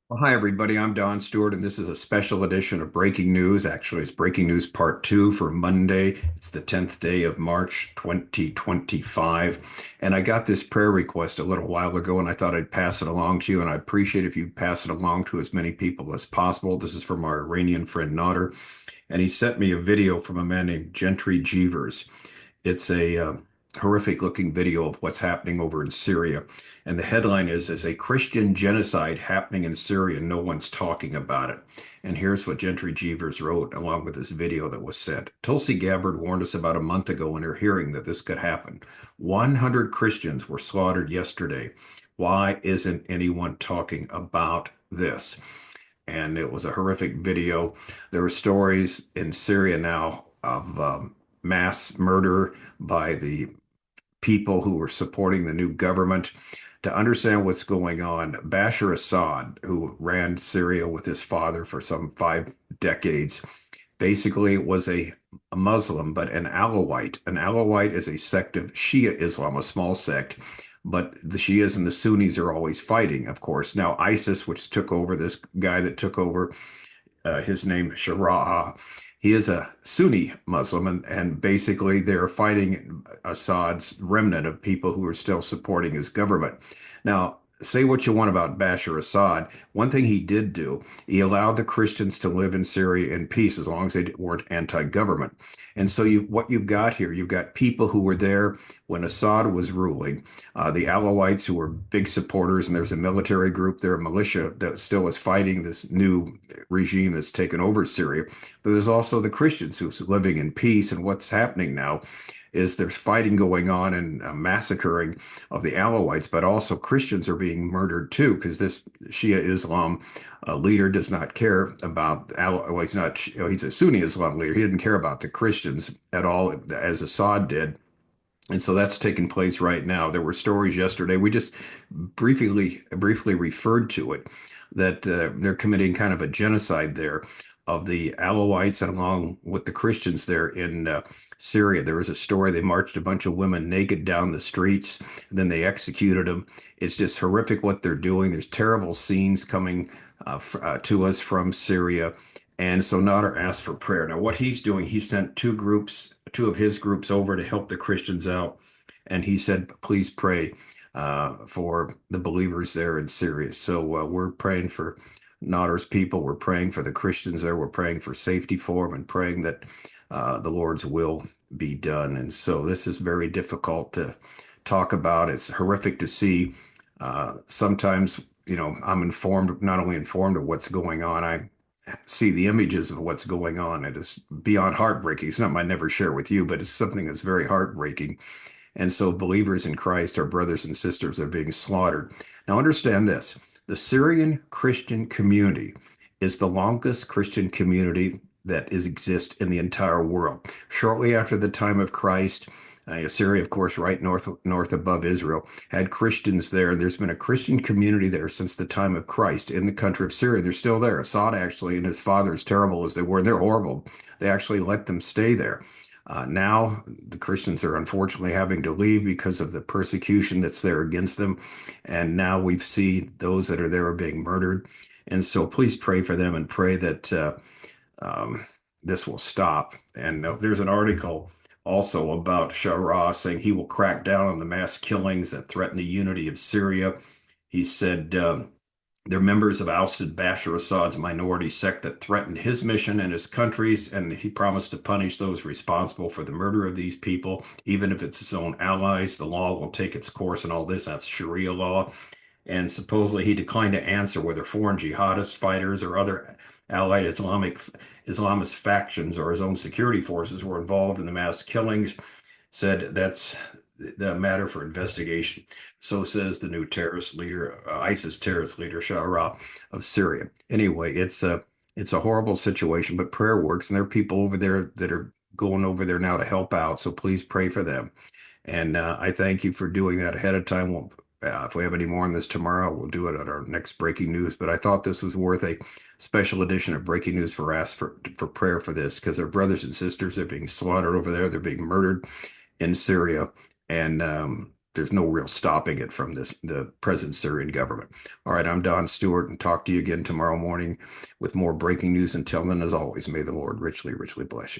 Well, hi, everybody. I'm Don Stewart, and this is a special edition of Breaking News. Actually, it's Breaking News Part 2 for Monday. It's the 10th day of March, 2025. And I got this prayer request a little while ago, and I thought I'd pass it along to you. And I appreciate if you pass it along to as many people as possible. This is from our Iranian friend Nauder, and he sent me a video from a man named Gentry Geevers. It's a horrific looking video of what's happening over in Syria. And the headline is a Christian genocide happening in Syria. No one's talking about it. And here's what Gentry Geevers wrote along with this video that was sent. Tulsi Gabbard warned us about a month ago in her hearing that this could happen. 100 Christians were slaughtered yesterday. Why isn't anyone talking about this? And it was a horrific video. There are stories in Syria now of mass murder by the people who were supporting the new government. To understand what's going on, Bashar Assad, who ran Syria with his father for some 5 decades, basically was a Muslim, but an Alawite. An Alawite is a sect of Shia Islam, a small sect. But the Shias and the Sunnis are always fighting, of course. Now, ISIS, which took over, this guy that took over, his name Shia. He is a Sunni Muslim, and basically they're fighting Assad's remnant of people who are still supporting his government. Now, say what you want about Bashar Assad. One thing he did do, he allowed the Christians to live in Syria in peace as long as they weren't anti-government. And so what you've got here, you've got people who were there when Assad was ruling, the Alawites who were big supporters, and there's a military group there, a militia that still is fighting this new regime that's taken over Syria. But there's also the Christians who's living in peace. And what's happening now is there's fighting going on and massacring of the Alawites, but also Christians are being murdered too, because this Shia Islam leader does not care about well, he's not, he's a Sunni Islam leader. He didn't care about the Christians at all, as Assad did. And so that's taking place right now. There were stories yesterday. We just briefly referred to it, that they're committing kind of a genocide there of the Alawites and along with the Christians there in Syria. There was a story. They marched a bunch of women naked down the streets, and then they executed them. It's just horrific what they're doing. There's terrible scenes coming to us from Syria. And so Nauder asked for prayer. Now, what he's doing, he sent two of his groups over to help the Christians out. And he said, please pray for the believers there in Syria. So we're praying for Nauder's people. We're praying for the Christians there. We're praying for safety for them and praying that the Lord's will be done. And so this is very difficult to talk about. It's horrific to see. Sometimes, I'm informed, not only informed of what's going on, I see the images of what's going on. It is beyond heartbreaking. It's something I never share with you, but it's something that's very heartbreaking. And so believers in Christ, our brothers and sisters, are being slaughtered. Now understand this. The Syrian Christian community is the longest Christian community that exists in the entire world. Shortly after the time of Christ, Syria, of course, right north above Israel, had Christians there. There's been a Christian community there since the time of Christ in the country of Syria. They're still there. Assad actually and his father, as terrible as they were, they're horrible. They actually let them stay there. Now the Christians are unfortunately having to leave because of the persecution that's there against them. And now we see those that are there are being murdered. And so please pray for them and pray that this will stop. And there's an article also about Shah saying he will crack down on the mass killings that threaten the unity of Syria. He said they're members of ousted Bashar Assad's minority sect that threatened his mission and his country's, and he promised to punish those responsible for the murder of these people, even if it's his own allies. The law will take its course and all this. That's Sharia law. And supposedly he declined to answer whether foreign jihadist fighters or other allied Islamist factions or his own security forces were involved in the mass killings. Said that's the matter for investigation. So says the new terrorist leader, ISIS terrorist leader, Shah of Syria. Anyway, it's a horrible situation, but prayer works, and there are people over there that are going over there now to help out. So please pray for them. And I thank you for doing that ahead of time. If we have any more on this tomorrow, we'll do it at our next breaking news. But I thought this was worth a special edition of breaking news for Ask for prayer for this, because our brothers and sisters are being slaughtered over there. They're being murdered in Syria. And there's no real stopping it from the present Syrian government. All right, I'm Don Stewart, and talk to you again tomorrow morning with more breaking news. Until then, as always, may the Lord richly, richly bless you.